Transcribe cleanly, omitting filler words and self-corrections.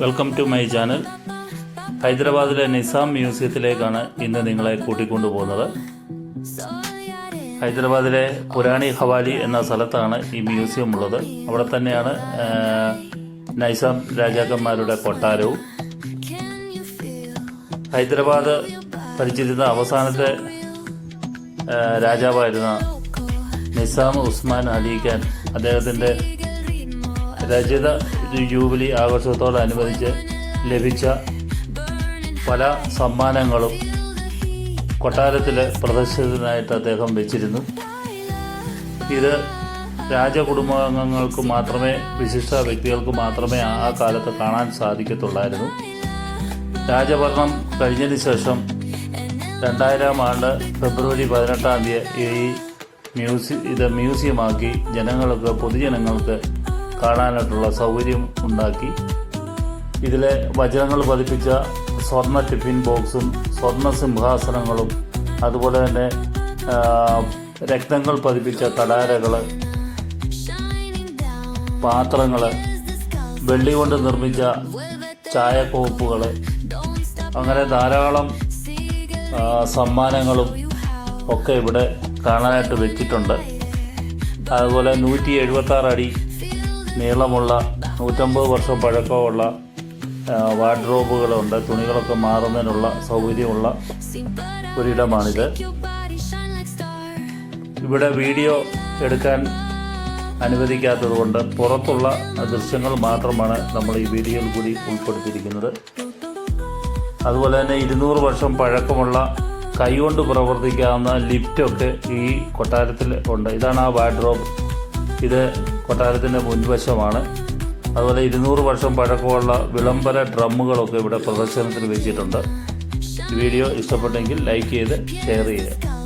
Welcome to my channel. ഹൈദരാബാദിലെ നിസാം മ്യൂസിയത്തിലേക്കാണ് ഇന്ന് നിങ്ങളെ കൂട്ടിക്കൊണ്ടുപോകുന്നത്. ഹൈദരാബാദിലെ പുരാണി ഹവാലി എന്ന സ്ഥലത്താണ് ഈ മ്യൂസിയം ഉള്ളത്. അവിടെ തന്നെയാണ് നൈസാം രാജാക്കന്മാരുടെ കൊട്ടാരവും. ഹൈദരാബാദ് ഭരിച്ചിരുന്ന അവസാനത്തെ രാജാവായിരുന്ന നിസാം ഉസ്മാൻ അലി ഖാൻ അദ്ദേഹത്തിൻ്റെ രജത ജൂബിലി ആഘോഷത്തോടനുബന്ധിച്ച് ലഭിച്ച പല സമ്മാനങ്ങളും കൊട്ടാരത്തിൽ പ്രദർശനത്തിനായിട്ട് അദ്ദേഹം വെച്ചിരുന്നു. ഇത് രാജകുടുംബാംഗങ്ങൾക്ക് മാത്രമേ, വിശിഷ്ട വ്യക്തികൾക്ക് മാത്രമേ ആ കാലത്ത് കാണാൻ സാധിക്കത്തുള്ളായിരുന്നു. രാജഭരണം കഴിഞ്ഞതിന് ശേഷം 2000 ആണ്ട് ഫെബ്രുവരി 18 ഇത് മ്യൂസിയമാക്കി പൊതുജനങ്ങൾക്ക് കാണാനായിട്ടുള്ള സൗകര്യം ഉണ്ടാക്കി. ഇതിലെ വചനങ്ങൾ പതിപ്പിച്ച സ്വർണ്ണ ടിഫിൻ ബോക്സും സ്വർണ്ണ സിംഹാസനങ്ങളും അതുപോലെ തന്നെ രത്നങ്ങൾ പതിപ്പിച്ച കടാരകൾ, പാത്രങ്ങൾ, വെള്ളി കൊണ്ട് നിർമ്മിച്ച ചായക്കോപ്പുകൾ, അങ്ങനെ ധാരാളം സമ്മാനങ്ങളും ഒക്കെ ഇവിടെ കാണാനായിട്ട് വെച്ചിട്ടുണ്ട്. അതുപോലെ 176 അടി നീളമുള്ള 150 വർഷം പഴക്കമുള്ള വാർഡ്രോബുകളുണ്ട്. തുണികളൊക്കെ മാറുന്നതിനുള്ള സൗകര്യമുള്ള ഒരിടമാണിത്. ഇവിടെ വീഡിയോ എടുക്കാൻ അനുവദിക്കാത്തതുകൊണ്ട് പുറത്തുള്ള ദൃശ്യങ്ങൾ മാത്രമാണ് നമ്മൾ ഈ വീഡിയോയിൽ കൂടി ഉൾപ്പെടുത്തിയിരിക്കുന്നത്. അതുപോലെ തന്നെ 200 വർഷം പഴക്കമുള്ള കൈകൊണ്ട് പ്രവർത്തിക്കാവുന്ന ലിഫ്റ്റൊക്കെ ഈ കൊട്ടാരത്തിൽ ഉണ്ട്. ഇതാണ് ആ വാർഡ്രോബ്. ഇത് കൊട്ടാരത്തിൻ്റെ മുൻവശമാണ്. അതുപോലെ 200 വർഷം പഴക്കമുള്ള വിളംബര ഡ്രമ്മുകളൊക്കെ ഇവിടെ പ്രദർശനത്തിന് വെച്ചിട്ടുണ്ട്. വീഡിയോ ഇഷ്ടപ്പെട്ടെങ്കിൽ ലൈക്ക് ചെയ്ത് ഷെയർ ചെയ്യുക.